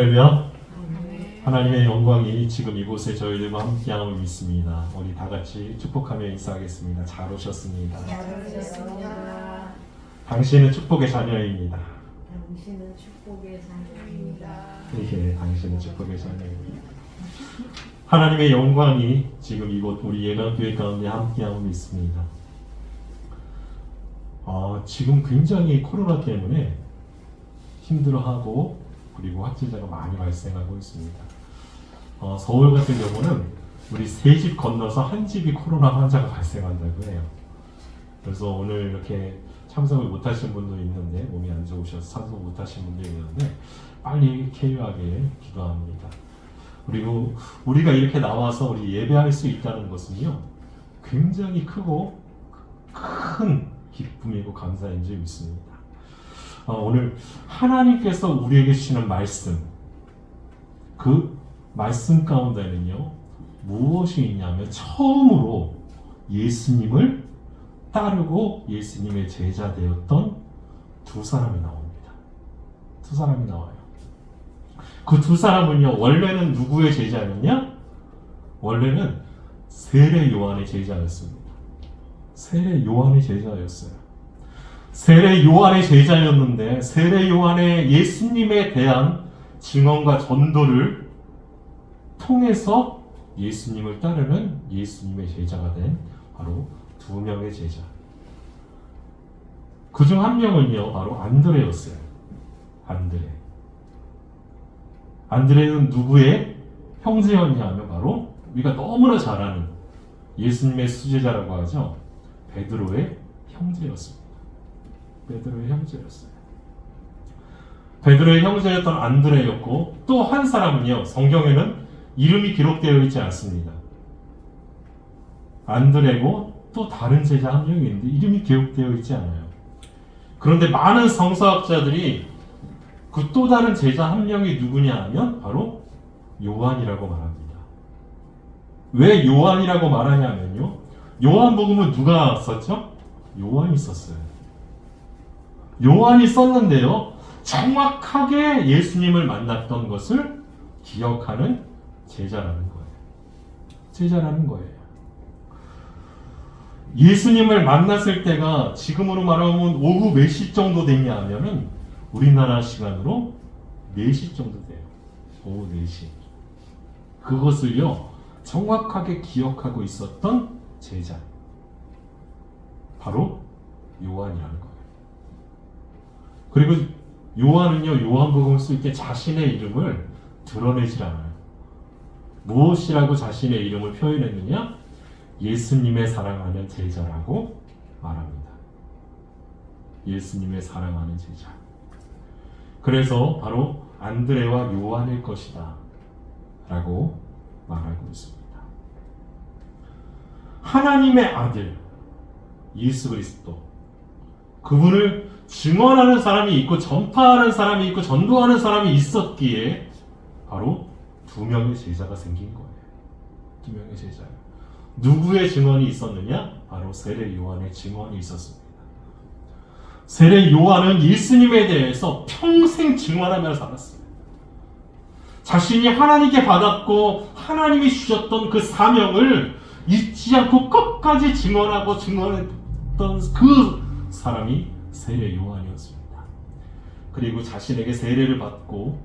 그러면 하나님의 영광이 지금 이곳에 저희들과 함께함을 믿습니다. 우리 다 같이 축복하며 인사하겠습니다. 잘 오셨습니다. 당신은 축복의 자녀입니다. 당신은 축복의 자녀입니다. 예, 당신은 축복의 자녀입니다. 하나님의 영광이 지금 이곳 우리 예강교회 가운데 함께함을 믿습니다. 지금 굉장히 코로나 때문에 힘들어하고 그리고 확진자가 많이 발생하고 있습니다. 서울 같은 경우는 우리 세 집 건너서 한 집이 코로나 환자가 발생한다고 해요. 그래서 오늘 이렇게 참석을 못하신 분도 있는데, 몸이 안 좋으셔서 참석 못하신 분도 있는데 빨리 쾌유하게 기도합니다. 그리고 우리가 이렇게 나와서 우리 예배할 수 있다는 것은요, 굉장히 크고 큰 기쁨이고 감사인 줄 믿습니다. 오늘 하나님께서 우리에게 주시는 말씀, 그 말씀 가운데는요 무엇이 있냐면 처음으로 예수님을 따르고 예수님의 제자 되었던 두 사람이 나옵니다. 두 사람이 나와요. 그 두 사람은요 원래는 누구의 제자였냐? 원래는 세례 요한의 제자였습니다. 세례 요한의 제자였어요. 세례 요한의 제자였는데 세례 요한의 예수님에 대한 증언과 전도를 통해서 예수님을 따르는 예수님의 제자가 된 바로 두 명의 제자. 그중 한 명은요 바로 안드레였어요. 안드레는 누구의 형제였냐 하면 바로 우리가 너무나 잘 아는 예수님의 수제자라고 하죠. 베드로의 형제였습니다. 베드로의 형제였던 안드레였고, 또 한 사람은요 성경에는 이름이 기록되어 있지 않습니다. 안드레고 또 다른 제자 한 명이 있는데 이름이 기록되어 있지 않아요. 그런데 많은 성서학자들이 그 또 다른 제자 한 명이 누구냐 하면 바로 요한이라고 말합니다. 왜 요한이라고 말하냐면요, 요한복음은 누가 썼죠? 요한이 썼어요. 요한이 썼는데요 정확하게 예수님을 만났던 것을 기억하는 제자라는 거예요. 예수님을 만났을 때가 지금으로 말하면 오후 몇 시 정도 되냐 하면은 우리나라 시간으로 4시 정도 돼요. 오후 4시. 그것을요 정확하게 기억하고 있었던 제자, 바로 요한이라는 거예요. 그리고 요한은요 요한복음을 쓸 때 자신의 이름을 드러내질 않아요. 무엇이라고 자신의 이름을 표현했느냐? 예수님의 사랑하는 제자라고 말합니다. 예수님의 사랑하는 제자. 그래서 바로 안드레와 요한일 것이다 라고 말하고 있습니다. 하나님의 아들 예수 그리스도, 그분을 증언하는 사람이 있고 전파하는 사람이 있고 전도하는 사람이 있었기에 바로 두 명의 제자가 생긴 거예요. 두 명의 제자. 누구의 증언이 있었느냐? 바로 세례 요한의 증언이 있었습니다. 세례 요한은 예수님에 대해서 평생 증언하며 살았어요. 자신이 하나님께 받았고 하나님이 주셨던 그 사명을 잊지 않고 끝까지 증언했던 그 사람이 세례 요한이었습니다. 그리고 자신에게 세례를 받고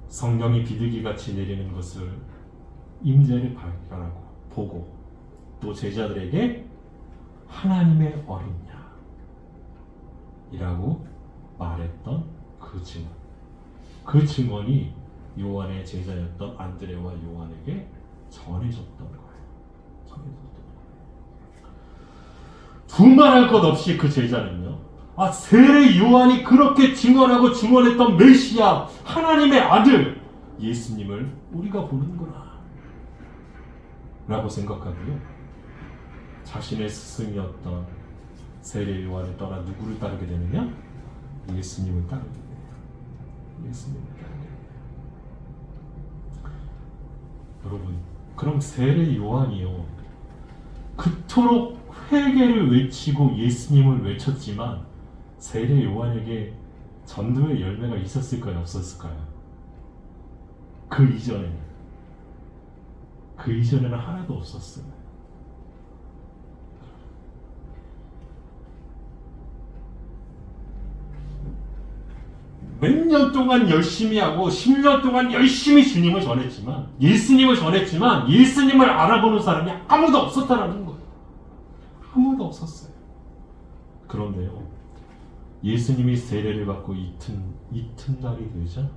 성령이 비둘기같이 내리는 것을 임재를 발견하고 보고 또 제자들에게 하나님의 어린야 이라고 말했던 그 증언이 요한의 제자였던 안드레와 요한에게 전해졌던 거예요. 두말할 것 없이 그 제자는요, 세례 요한이 그렇게 증언했던 메시아, 하나님의 아들 예수님을 우리가 보는구나 라고 생각하고요, 자신의 스승이었던 세례 요한을 떠나 누구를 따르게 되느냐? 예수님을 따르게 돼요. 여러분, 그럼 세례 요한이요 그토록 회개를 외치고 예수님을 외쳤지만 세례 요한에게 전도의 열매가 있었을까요? 없었을까요? 그 이전에는 하나도 없었어요. 몇 년 동안 열심히 하고 10년 동안 열심히 주님을 전했지만, 예수님을 전했지만 예수님을 알아보는 사람이 아무도 없었다라는 거예요. 아무도 없었어요. 그런데요, 예수님이 세례를 받고 이튿날이 되자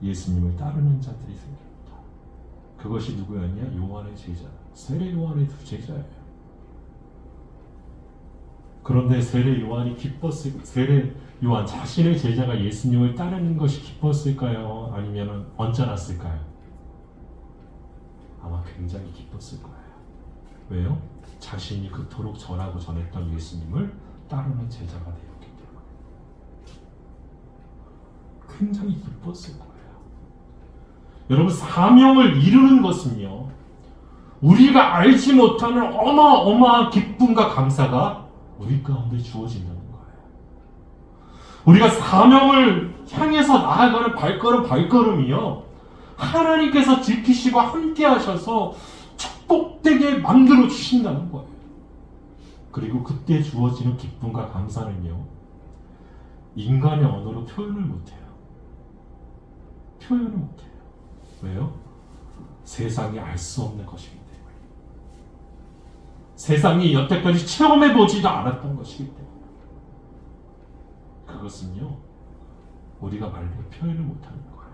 예수님을 따르는 자들이 생깁니다. 그것이 누구였냐? 요한의 제자, 세례 요한의 두 제자예요. 그런데 세례 요한 자신의 제자가 예수님을 따르는 것이 기뻤을까요? 아니면 언짢았을까요? 아마 굉장히 기뻤을 거예요. 왜요? 자신이 그토록 전하고 전했던 예수님을 따르는 제자가 되었기 때문에 굉장히 기뻤을 거예요. 여러분, 사명을 이루는 것은요, 우리가 알지 못하는 어마어마한 기쁨과 감사가 우리 가운데 주어진다는 거예요. 우리가 사명을 향해서 나아가는 발걸음이요, 하나님께서 지키시고 함께 하셔서 축복되게 만들어 주신다는 거예요. 그리고 그때 주어지는 기쁨과 감사는요, 인간의 언어로 표현을 못해요. 표현을 못해요. 왜요? 세상이 알 수 없는 것이기 때문에. 세상이 여태까지 체험해보지도 않았던 것이기 때문에. 그것은요, 우리가 말로 표현을 못하는 거예요.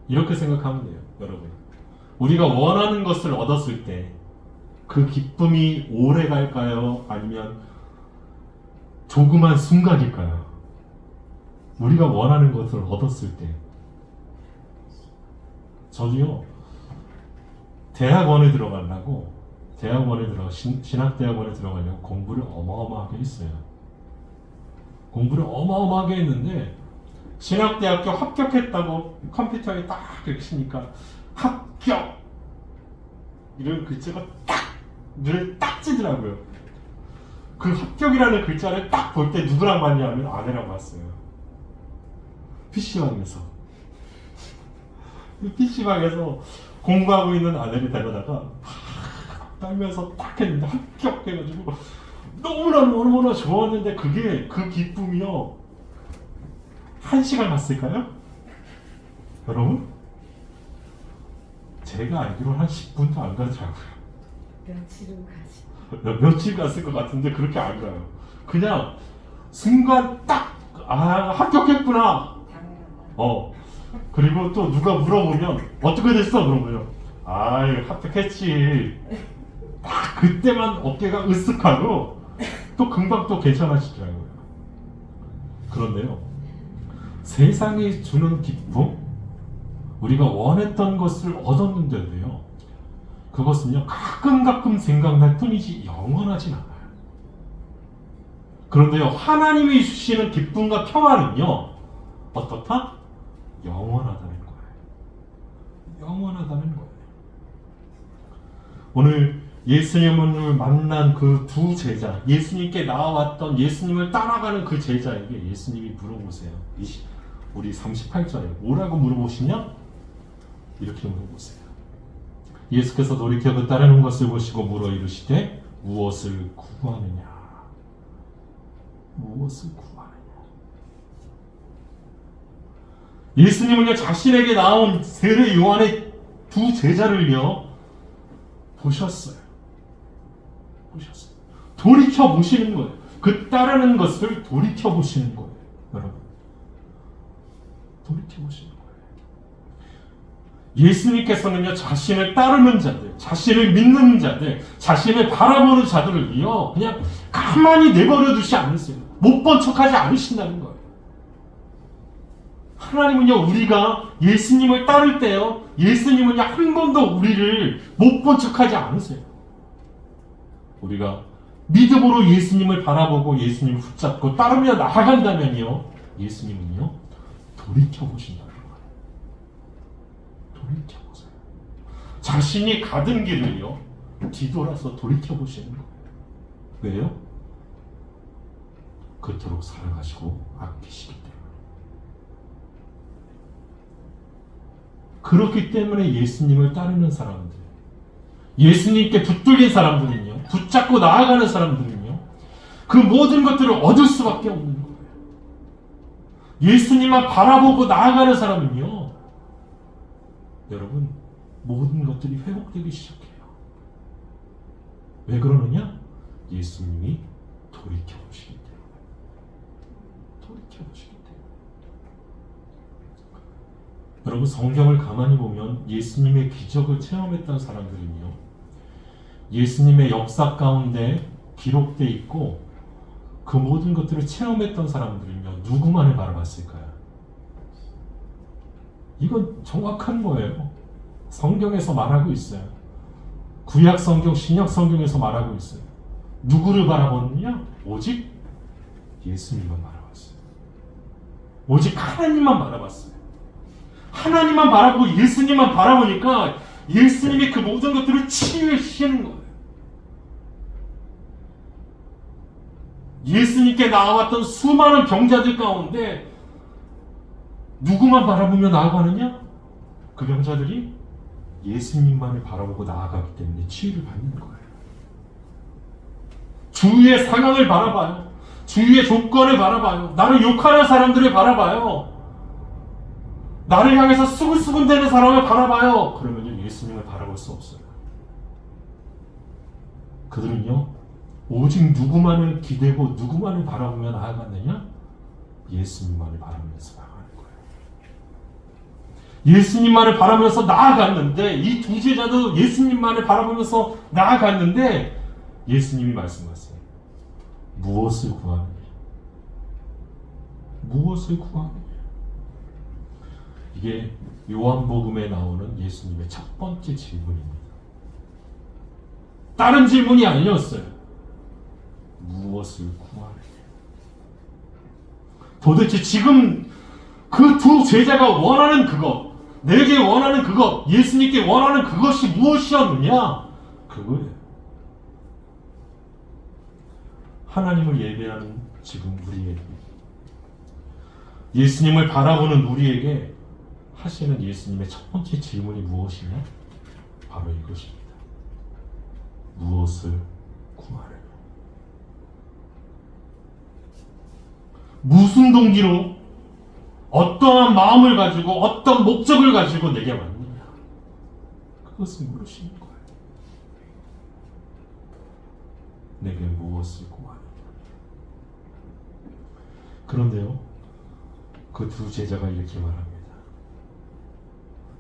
이렇게 생각하면 돼요, 여러분. 우리가 원하는 것을 얻었을 때 그 기쁨이 오래 갈까요? 아니면 조그만 순간일까요? 우리가 원하는 것을 얻었을 때. 저도요, 대학원에 들어가려고, 신학대학원에 들어가려고 공부를 어마어마하게 했어요. 공부를 어마어마하게 했는데, 신학대학교 합격했다고 컴퓨터에 딱 이렇게 치니까 합격! 이런 글자가 눈에 딱 찌더라고요. 그 합격이라는 글자를 딱 볼 때 누구랑 봤냐면 아내랑 봤어요. PC방에서. PC방에서 공부하고 있는 아내를 데려다가 떨면서 딱 했는데 합격해가지고 너무나 좋았는데, 그 기쁨이요, 1시간 갔을까요? 여러분? 제가 알기로는 한 10분도 안 가더라고요. 며칠 갔을 것 같은데 그렇게 안 가요. 그냥 순간 딱, 합격했구나. 그리고 또 누가 물어보면 어떻게 됐어? 그러면 합격했지. 딱 그때만 어깨가 으쓱하고 또 금방 또 괜찮아지더라고요. 그런데요, 세상이 주는 기쁨, 우리가 원했던 것을 얻었는데도요, 그것은요, 가끔 생각날 뿐이지 영원하진 않아요. 그런데요, 하나님이 주시는 기쁨과 평안은요, 어떻다? 영원하다는 거예요. 영원하다는 거예요. 오늘 예수님을 만난 그 두 제자, 예수님께 나와왔던, 예수님을 따라가는 그 제자에게 예수님이 물어보세요. 우리 38절에 뭐라고 물어보시냐? 이렇게 물어보세요. 예수께서 돌이켜 그 따르는 것을 보시고 물어 이르시되 무엇을 구하느냐? 무엇을 구하느냐? 예수님은요, 자신에게 나온 세례 요한의 두 제자를요, 보셨어요. 돌이켜 보시는 거예요. 그 따르는 것을 돌이켜 보시는 거예요. 여러분, 돌이켜 보시는 거예요. 예수님께서는요, 자신을 따르는 자들, 자신을 믿는 자들, 자신을 바라보는 자들을요, 그냥 가만히 내버려 두지 않으세요. 못 본 척하지 않으신다는 거예요. 하나님은요, 우리가 예수님을 따를 때요, 예수님은요, 한 번도 우리를 못 본 척하지 않으세요. 우리가 믿음으로 예수님을 바라보고 예수님을 붙잡고 따르며 나아간다면요, 예수님은요, 돌이켜보신다는 거예요. 돌이켜보세요. 자신이 가던 길을요, 뒤돌아서 돌이켜보시는 거예요. 왜요? 그토록 사랑하시고 아끼시기 때문에. 그렇기 때문에 예수님을 따르는 사람들, 예수님께 붙들린 사람들은요, 붙잡고 나아가는 사람들은요, 그 모든 것들을 얻을 수밖에 없는 거예요. 예수님만 바라보고 나아가는 사람은요, 여러분, 모든 것들이 회복되기 시작해요. 왜 그러느냐? 예수님이 돌이켜보시기 때문에. 돌이켜보시기 때문에. 여러분, 성경을 가만히 보면 예수님의 기적을 체험했던 사람들은요, 예수님의 역사 가운데 기록되어 있고 그 모든 것들을 체험했던 사람들은요, 누구만을 바라봤을까요? 이건 정확한 거예요. 성경에서 말하고 있어요. 구약 성경, 신약 성경에서 말하고 있어요. 누구를 바라보느냐? 오직 예수님만 바라봤어요. 오직 하나님만 바라봤어요. 하나님만 바라보고 예수님만 바라보니까 예수님이 그 모든 것들을 치유하시는 거예요. 예수님께 나와왔던 수많은 병자들 가운데 누구만 바라보며 나아가느냐? 그 병자들이 예수님만을 바라보고 나아가기 때문에 치유를 받는 거예요. 주위의 상황을 바라봐요. 주위의 조건을 바라봐요. 나를 욕하는 사람들을 바라봐요. 나를 향해서 수근수근대는 사람을 바라봐요. 그러면 예수님을 바라볼 수 없어요. 그들은요, 오직 누구만을 기대고 누구만을 바라보며 나아갔느냐? 예수님만을 바라보면서 나아가는 거예요. 예수님만을 바라보면서 나아갔는데, 이 두 제자도 예수님만을 바라보면서 나아갔는데, 예수님이 말씀하세요. 무엇을 구하느냐? 무엇을 구하느냐? 이게 요한복음에 나오는 예수님의 첫 번째 질문입니다. 다른 질문이 아니었어요. 무엇을 구하느냐? 도대체 지금 그 두 제자가 원하는 그것, 내게 원하는 그것, 예수님께 원하는 그것이 무엇이었느냐? 그거예요. 하나님을 예배하는 지금 우리에게, 예수님을 바라보는 우리에게 하시는 예수님의 첫 번째 질문이 무엇이냐? 바로 이것입니다. 무엇을 구하느냐? 무슨 동기로, 어떠한 마음을 가지고, 어떤 목적을 가지고 내게 왔느냐? 그것을 물으시는 거예요. 내게 무엇을 구하느냐? 그런데요, 그 두 제자가 이렇게 말합니다.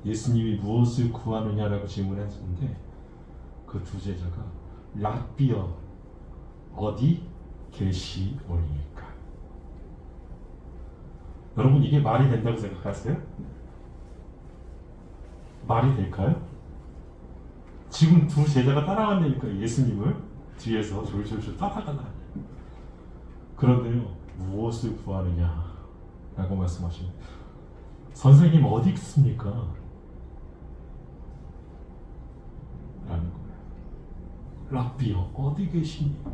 예수님이 무엇을 구하느냐라고 질문했는데, 그 두 제자가 랍비여, 어디 계시오니까? 여러분, 이게 말이 된다고 생각하세요? 말이 될까요? 지금 두 제자가 따라간다니까, 예수님을 뒤에서 졸졸졸 따라가나. 그런데요, 무엇을 구하느냐 라고 말씀하십니다. 선생님 어디 있습니까? 라는 거예요. 랍비요, 어디 계십니까?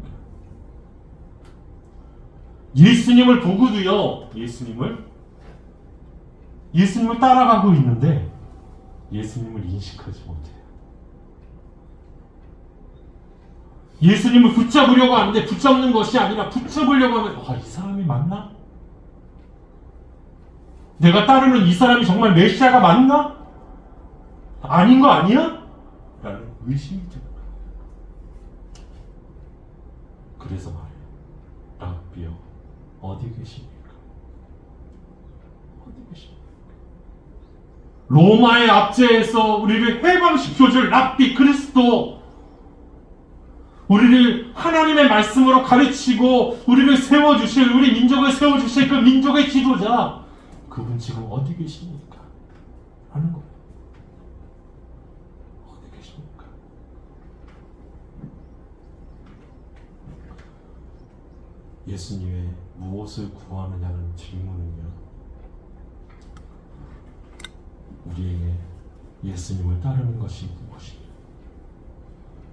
예수님을 보고도요, 예수님을 따라가고 있는데 예수님을 인식하지 못해요. 예수님을 붙잡으려고 하는데 붙잡는 것이 아니라 붙잡으려고 하면, 이 사람이 맞나? 내가 따르는 이 사람이 정말 메시아가 맞나? 아닌 거 아니야? 라는 의심이 듭니다. 그래서 말해요. 랍비요, 어디 계십니까? 어디 계십니까? 로마의 압제에서 우리를 해방시켜줄 랍비 그리스도, 우리를 하나님의 말씀으로 가르치고 우리를 세워주실, 우리 민족을 세워주실 그 민족의 지도자, 그분 지금 어디 계십니까? 하는 거예요. 어디 계십니까? 예수님의 무엇을 구하느냐는 질문은요, 우리에게 예수님을 따르는 것이 무엇이냐,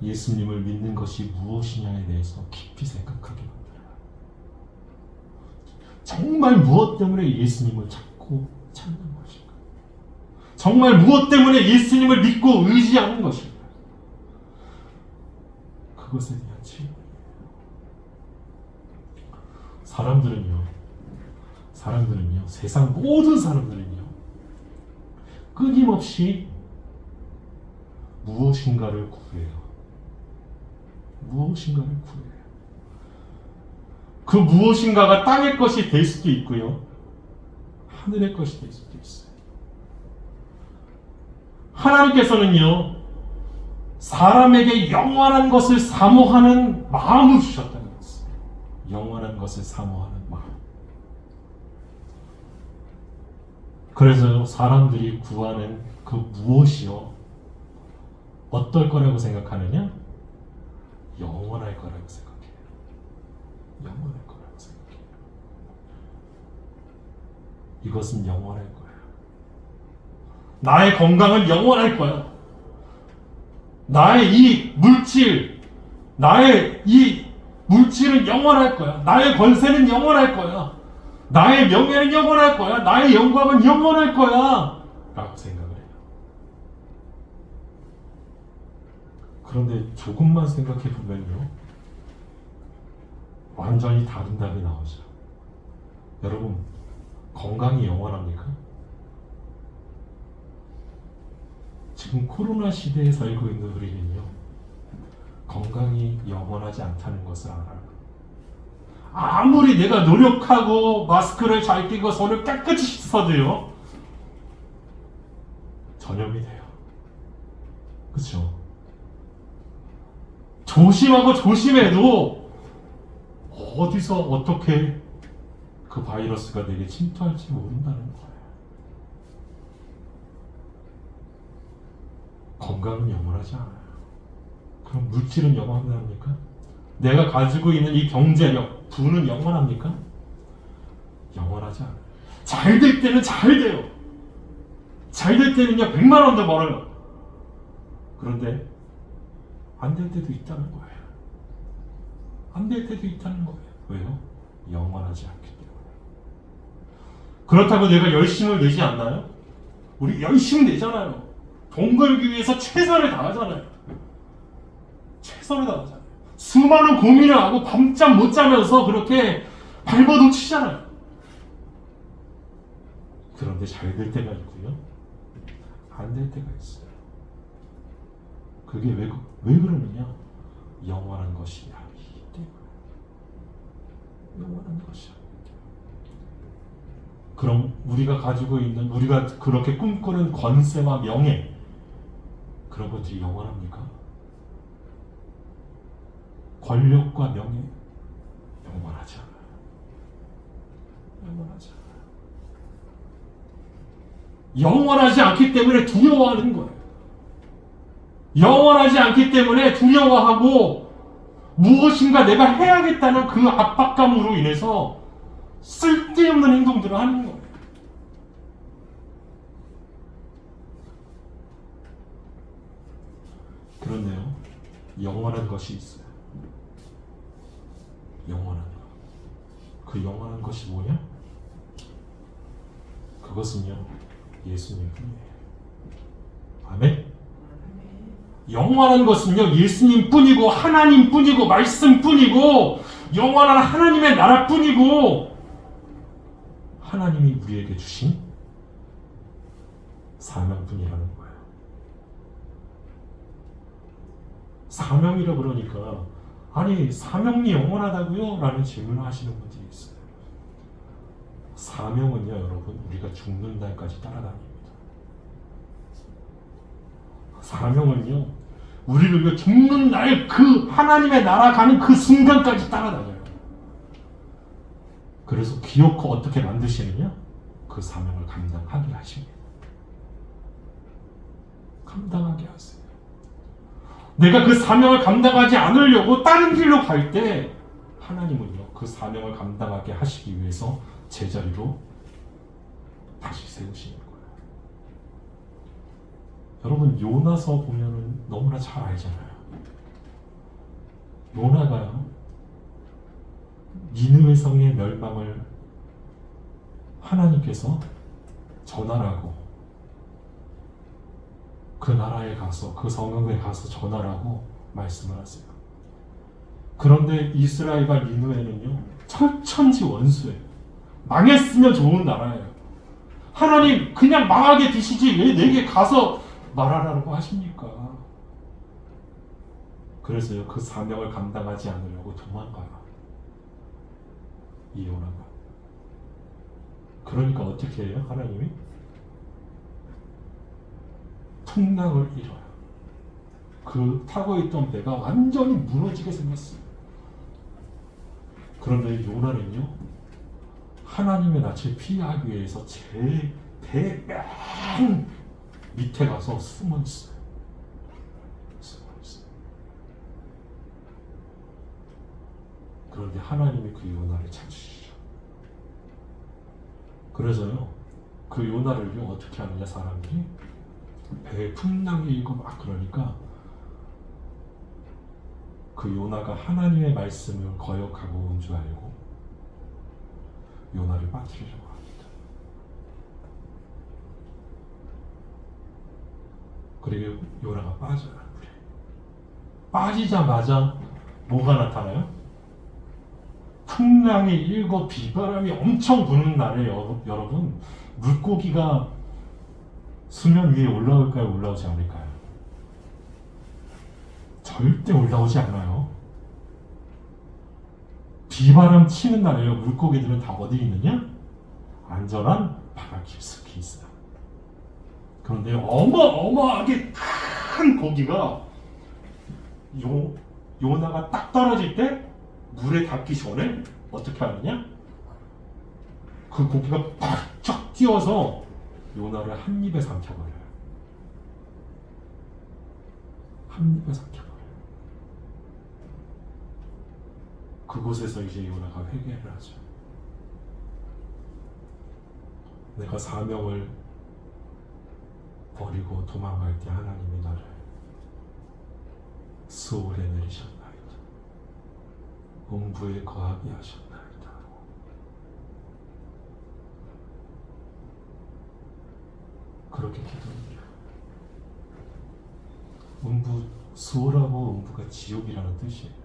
예수님을 믿는 것이 무엇이냐에 대해서 깊이 생각하게 합니다. 정말 무엇 때문에 예수님을 찾는 것인가? 정말 무엇 때문에 예수님을 믿고 의지하는 것일까? 그것에 대한 질문. 사람들은요, 세상 모든 사람들은요, 끊임없이 무엇인가를 구해요. 무엇인가를 구해요. 그 무엇인가가 땅의 것이 될 수도 있고요, 하늘의 것이 될 수도 있어요. 하나님께서는요, 사람에게 영원한 것을 사모하는 마음을 주셨다는 것을. 영원한 것을 사모하는 마음. 그래서 사람들이 구하는 그 무엇이요, 어떨 거라고 생각하느냐? 영원할 거라고 생각해요. 영원할 거라고 생각해요. 이것은 영원할 거예요. 나의 건강은 영원할 거야. 나의 이 물질은 영원할 거야. 나의 권세는 영원할 거야. 나의 명예는 영원할 거야. 나의 영광은 영원할 거야. 라고 생각을 해요. 그런데 조금만 생각해 보면요, 완전히 다른 답이 나오죠. 여러분, 건강이 영원합니까? 지금 코로나 시대에 살고 있는 우리는요, 건강이 영원하지 않다는 것을 알아요. 아무리 내가 노력하고 마스크를 잘 끼고 손을 깨끗이 씻어도요, 전염이 돼요. 그렇죠? 조심하고 조심해도 어디서 어떻게 그 바이러스가 내게 침투할지 모른다는 거예요. 건강은 영원하지 않아요. 그럼 물질은 영원합니까? 내가 가지고 있는 이 경제력, 부는 영원합니까? 영원하지 않아요. 잘 될 때는 잘 돼요. 잘 될 때는요, 100만 원도 벌어요. 그런데 안 될 때도 있다는 거예요. 안 될 때도 있다는 거예요. 왜요? 영원하지 않기 때문에. 그렇다고 내가 열심을 내지 않나요? 우리 열심히 내잖아요. 돈 벌기 위해서 최선을 다하잖아요. 최선을 다하잖아요. 수많은 고민을 하고 밤잠 못 자면서 그렇게 발버둥 치잖아요. 그런데 잘 될 때가 있고요, 안 될 때가 있어요. 그게 왜 그러느냐? 영원한 것이 아니기 때문에. 영원한 것이 아니기 때문에. 그럼 우리가 가지고 있는, 우리가 그렇게 꿈꾸는 권세와 명예, 그런 것들이 영원합니까? 권력과 명예, 영원하지 않아요. 영원하지 않아요. 영원하지 않기 때문에 두려워하는 거예요. 영원하지 않기 때문에 두려워하고 무엇인가 내가 해야겠다는 그 압박감으로 인해서 쓸데없는 행동들을 하는 거예요. 그런데요, 영원한 것이 있어요. 영원한 것. 그 영원한 것이 뭐냐? 그것은요, 예수님 뿐이에요. 아멘? 영원한 것은요, 예수님 뿐이고, 하나님 뿐이고, 말씀 뿐이고, 영원한 하나님의 나라 뿐이고, 하나님이 우리에게 주신 사명뿐이라는 거예요. 사명이라 그러니까, 아니, 사명이 영원하다고요? 라는 질문을 하시는 분들이 있어요. 사명은요, 여러분, 우리가 죽는 날까지 따라다닙니다. 사명은요, 우리를 죽는 날 그 하나님의 나라 가는 그 순간까지 따라다녀요. 그래서 기어코 어떻게 만드시느냐? 그 사명을 감당하게 하십니다. 감당하게 하세요. 내가 그 사명을 감당하지 않으려고 다른 길로 갈 때 하나님은요, 그 사명을 감당하게 하시기 위해서 제자리로 다시 세우시는 거예요. 여러분, 요나서 보면은 너무나 잘 알잖아요. 요나가요, 니느웨 성의 멸망을 하나님께서 전하라고 그 나라에 가서 그 성읍에 가서 전하라고 말씀을 하세요. 그런데 이스라엘과 니느웨는요 철천지 원수예요. 망했으면 좋은 나라예요. 하나님 그냥 망하게 두시지 왜 내게 가서 말하라고 하십니까? 그래서요 그 사명을 감당하지 않으려고 도망가요. 이 요나가. 그러니까 어떻게 해요? 하나님이 풍랑을 일어요. 그 타고 있던 배가 완전히 무너지게 생겼어요. 그런데 요나는요 하나님의 낯을 피하기 위해서 제일 배 맨 밑에 가서 숨어 있어요. 그런데 하나님이 그 요나를 찾으시죠. 그래서요 그 요나를요 어떻게 하느냐 사람들이 배에 풍랑이 일고 막 그러니까 그 요나가 하나님의 말씀을 거역하고 온 줄 알고 요나를 빠뜨리려고 합니다. 그리고 요나가 빠져요. 물에. 빠지자마자 뭐가 나타나요? 풍랑이 일고 비바람이 엄청 부는 날에 여러분 물고기가 수면 위에 올라올까요? 올라오지 않을까요? 절대 올라오지 않아요. 비바람 치는 날에요. 물고기들은 다 어디 있느냐? 안전한 바다 깊숙이 있어요. 그런데 어마어마하게 큰 고기가 요나가 딱 떨어질 때 물에 닿기 전에 어떻게 하느냐? 그 고기가 바짝 뛰어서 요나를 한 입에 삼켜버려요. 한 입에 삼켜버려요. 그곳에서 이제 요나가 회개를 하죠. 내가 사명을 버리고 도망갈 때 하나님이 나를 수월에 내리셨나이다. 음부에 거하게 하셨나이다. 그렇게 기도합니다. 음부, 수월하고 음부가 지옥이라는 뜻이에요.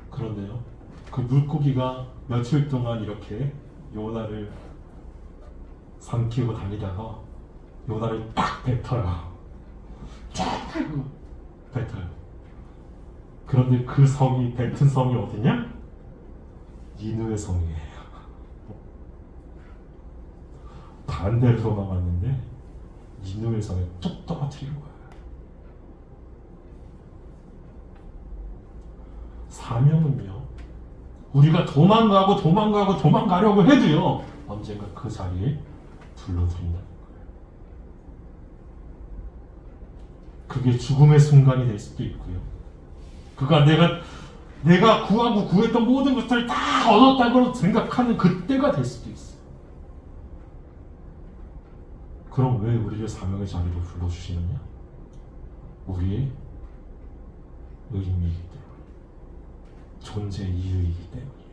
그런데요, 그 물고기가 며칠 동안 이렇게 요나를 삼키고 다니다가 요나를 딱 뱉어요. 쫙 뱉어요. 그런데 그 성이, 뱉은 성이 어디냐? 니느웨 성이에요. 반대로 도망갔는데 니느웨 성에 뚝 떨어뜨린 거예요. 사명은요, 우리가 도망가려고 해도요 언젠가 그 자리에 불러들인다는 거예요. 그게 죽음의 순간이 될 수도 있고요, 그가 내가 구하고 구했던 모든 것들을 다 얻었다고 생각하는 그때가 될 수도 있어요. 그럼 왜 우리를 사명의 자리로 불러주시느냐? 우리의 의미이기 때문에, 존재 이유이기 때문이에요.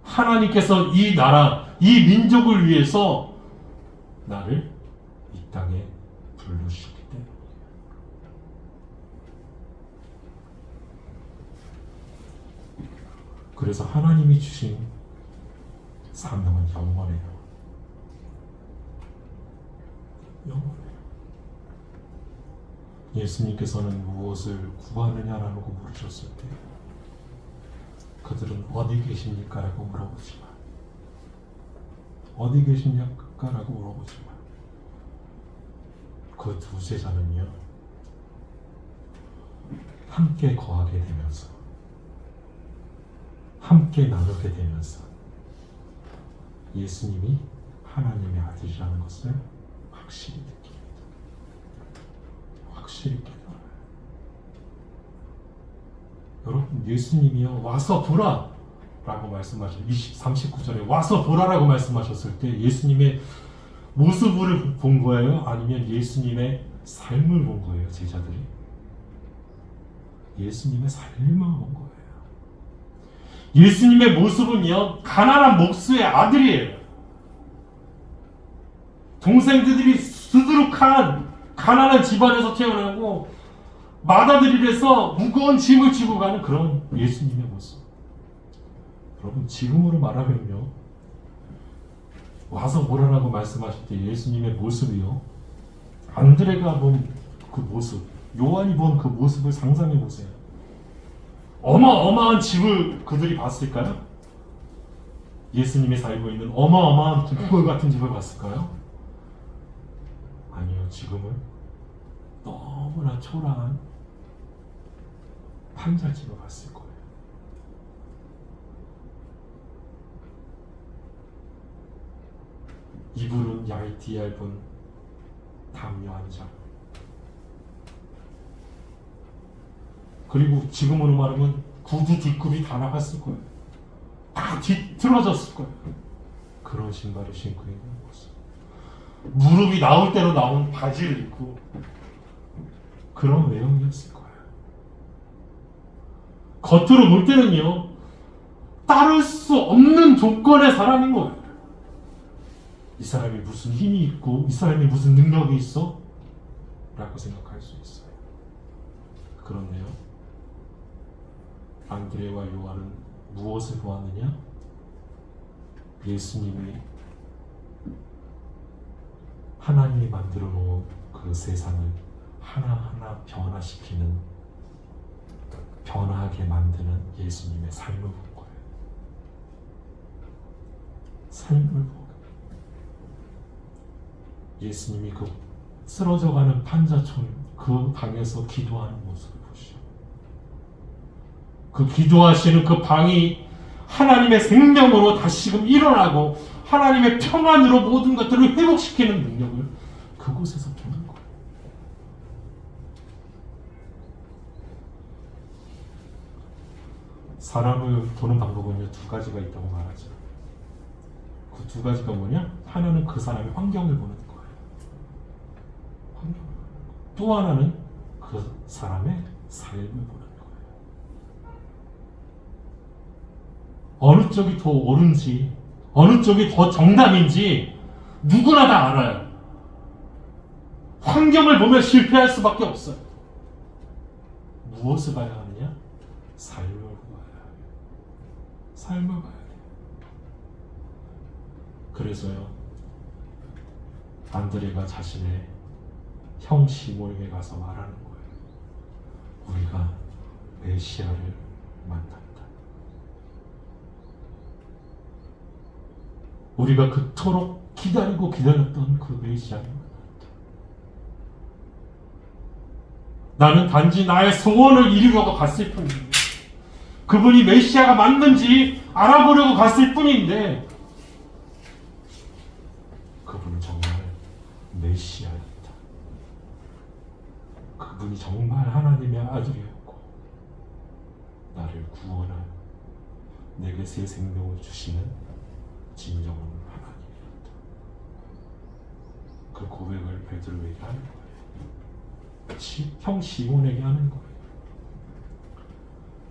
하나님께서 이 나라, 이 민족을 위해서 나를 이 땅에 불러주셨기 때문이에요. 그래서 하나님이 주신 사명은 영원해요. 영원해요. 예수님께서는 무엇을 구하느냐라고 물으셨을 때 그들은 어디 계십니까? 라고 물어보지만, 어디 계십니까? 라고 물어보지만 그 두 제자는요 함께 거하게 되면서, 함께 나누게 되면서 예수님이 하나님의 아들이라는 것을 확실히 느낍니다. 확실히 깨달아요. 여러분, 예수님이요 와서 보라 라고 말씀하셨어요. 39절에 와서 보라라고 말씀하셨을 때 예수님의 모습을 본 거예요? 아니면 예수님의 삶을 본 거예요? 제자들이 예수님의 삶을 본 거예요. 예수님의 모습은요 가난한 목수의 아들이에요. 동생들이 수두룩한 가난한 집안에서 태어나고 맏아들이라서 무거운 짐을 지고 가는 그런 예수님의 모습. 여러분, 지금으로 말하면요, 와서 보라라고 말씀하실 때 예수님의 모습이요, 안드레가 본 그 모습, 요한이 본 그 모습을 상상해 보세요. 어마어마한 집을 그들이 봤을까요? 예수님이 살고 있는 어마어마한 궁궐 같은 집을 봤을까요? 아니요, 지금은 너무나 초라한 판잣집을 봤을 거예요. 이불은 얇디 얇은 담요 한 장. 그리고 지금으로 말하면 구두 뒷굽이 다 나갔을 거예요. 다 뒤틀어졌을 거예요. 그런 신발을 신고 있는 모습. 무릎이 나올 대로 나온 바지를 입고 그런 외형이었을 거예요. 겉으로 볼 때는요, 따를 수 없는 조건의 사람인 거예요. 이 사람이 무슨 힘이 있고 이 사람이 무슨 능력이 있어? 라고 생각할 수 있어요. 그런데요, 안드레와 요한은 무엇을 보았느냐? 예수님이 하나님이 만들어 놓은 그 세상을 하나하나 변화시키는, 변화하게 만드는 예수님의 삶을 본 거예요. 삶을 보고 예수님이 그 쓰러져가는 판자촌 그 방에서 기도하는 모습을 보시오. 그 기도하시는 그 방이 하나님의 생명으로 다시금 일어나고 하나님의 평안으로 모든 것들을 회복시키는 능력을 그곳에서 보는 거예요. 사람을 보는 방법은요, 두 가지가 있다고 말하죠. 그 두 가지가 뭐냐? 하나는 그 사람의 환경을 보는 거예요. 환경을. 또 하나는 그 사람의 삶을 보는 거예요. 어느 쪽이 더 옳은지, 어느 쪽이 더 정답인지 누구나 다 알아요. 환경을 보면 실패할 수밖에 없어요. 무엇을 봐야 하느냐? 삶을 봐야 해요. 삶을 봐야 돼요. 그래서요, 안드레가 자신의 형 시몬에게 가서 말하는 거예요. 우리가 메시아를 만났다. 우리가 그토록 기다리고 기다렸던 그 메시아를 만났다. 나는 단지 나의 소원을 이루려고 갔을 뿐인데, 그분이 메시아가 맞는지 알아보려고 갔을 뿐인데, 그분은 정말 메시아였다. 그분이 정말 하나님의 아들이었고 나를 구원하여 내게 새 생명을 주시는 진정한 하나님이었다. 그 고백을 베드로에게 하는 거예요. 형 시몬에게 하는 거예요.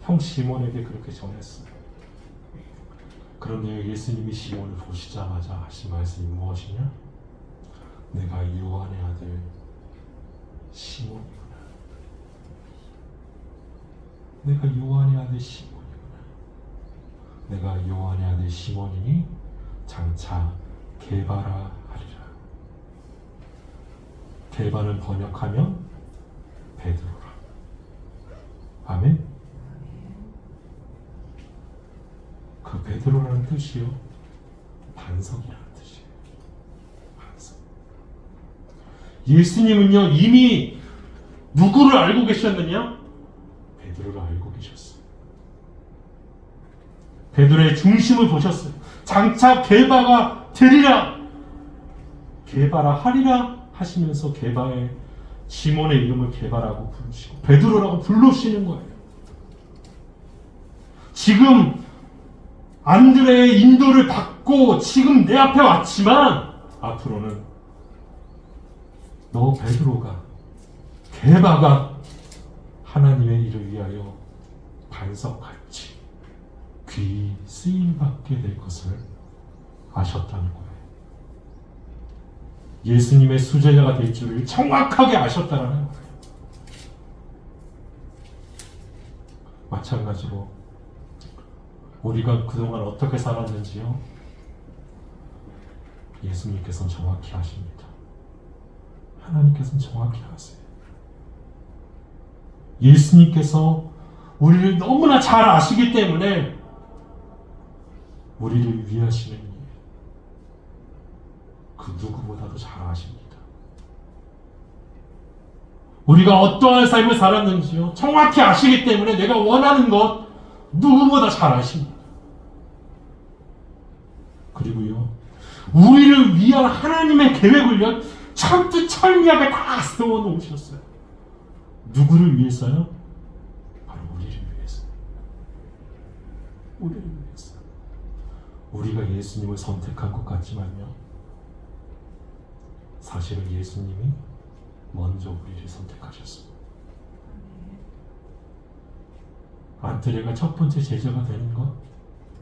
형 시몬에게 그렇게 전했어요. 그런데 예수님이 시몬을 보시자마자 하신 말씀이 무엇이냐? 내가 요한의 아들 시몬이구나. 내가 요한의 아들 시몬이구나. 내가 요한의 아들 시몬이니 장차 게바라 하리라. 게바는 번역하면 베드로라. 아멘. 그 베드로라는 뜻이요, 반석이라는 뜻이에요. 반석. 예수님은요, 이미 누구를 알고 계셨느냐? 베드로를 알고 계셨어요. 베드로의 중심을 보셨어요. 장차 게바가 되리라, 게바라 하리라 하시면서 게바의 시몬의 이름을 게바라고 부르시고 베드로라고 부르시는 거예요. 지금 안드레의 인도를 받고 지금 내 앞에 왔지만 앞으로는 너 베드로가, 게바가 하나님의 일을 위하여 반석같이 귀히 쓰임받게 될 것을 아셨다는 거예요. 예수님의 수제자가 될 줄을 정확하게 아셨다라는 거예요. 마찬가지로 우리가 그동안 어떻게 살았는지요? 예수님께서는 정확히 아십니다. 하나님께서는 정확히 아세요. 예수님께서 우리를 너무나 잘 아시기 때문에 우리를 위하시는 일, 그 누구보다도 잘 아십니다. 우리가 어떠한 삶을 살았는지요 정확히 아시기 때문에 내가 원하는 것 누구보다 잘 아십니다. 그리고요 우리를 위한 하나님의 계획을요 철두철미하게 다 세워놓으셨어요. 누구를 위해서요? 바로 우리를 위해서. 우리를 위해서. 우리가 예수님을 선택한 것 같지만요 사실은 예수님이 먼저 우리를 선택하셨습니다. 안드레가 첫 번째 제자가 되는 것,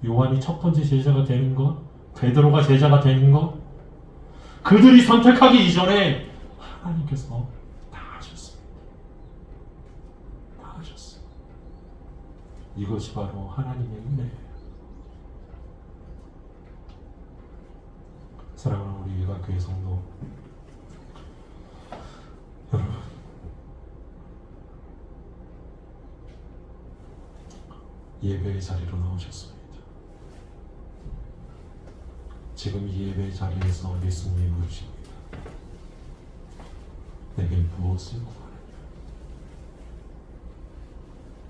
요한이 첫 번째 제자가 되는 것, 베드로가 제자가 되는 것, 그들이 선택하기 이전에 하나님께서 다 하셨습니다. 다 하셨어요. 이것이 바로 하나님의 은혜예요. 사랑하는 우리 예가교회 성도 여러분, 예배의 자리로 나오셨습니다. 지금 이 예배의 자리에서 예수님이 물으십니다. 내게 무엇을 구하느냐?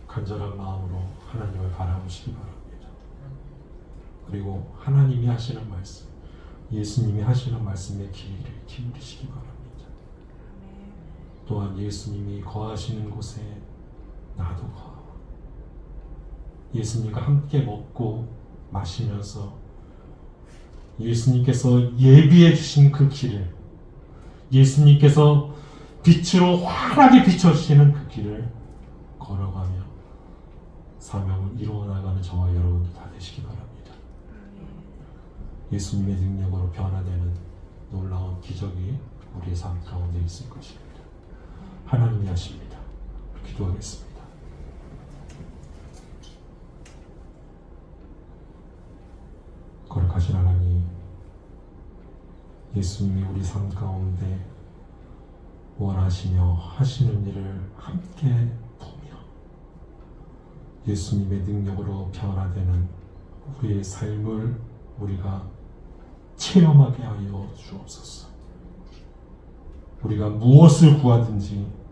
간절한 마음으로 하나님을 바라보시기 바랍니다. 그리고 하나님이 하시는 말씀, 예수님이 하시는 말씀에 귀를 기울이시기 바랍니다. 또한 예수님이 거하시는 곳에 나도 거하고 예수님과 함께 먹고 마시면서 예수님께서 예비해 주신 그 길을, 예수님께서 빛으로 환하게 비춰주시는 그 길을 걸어가며 사명을 이루어 나가는 저와 여러분들 다 되시기 바랍니다. 예수님의 능력으로 변화되는 놀라운 기적이 우리의 삶 가운데 있을 것입니다. 하나님이 하십니다. 기도하겠습니다. 거룩하신 하나님, 예수님이 우리 삶 가운데 원하시며 하시는 일을 함께 보며 예수님의 능력으로 변화되는 우리의 삶을 우리가 체험하게 하여 주옵소서. 우리가 무엇을 구하든지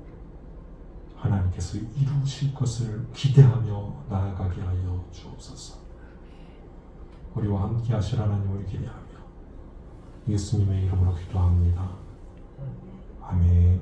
하나님께서 이루실 것을 기대하며 나아가게 하여 주옵소서. 우리와 함께 하실 하나님을 기대하며 예수님의 이름으로 기도합니다. 아멘.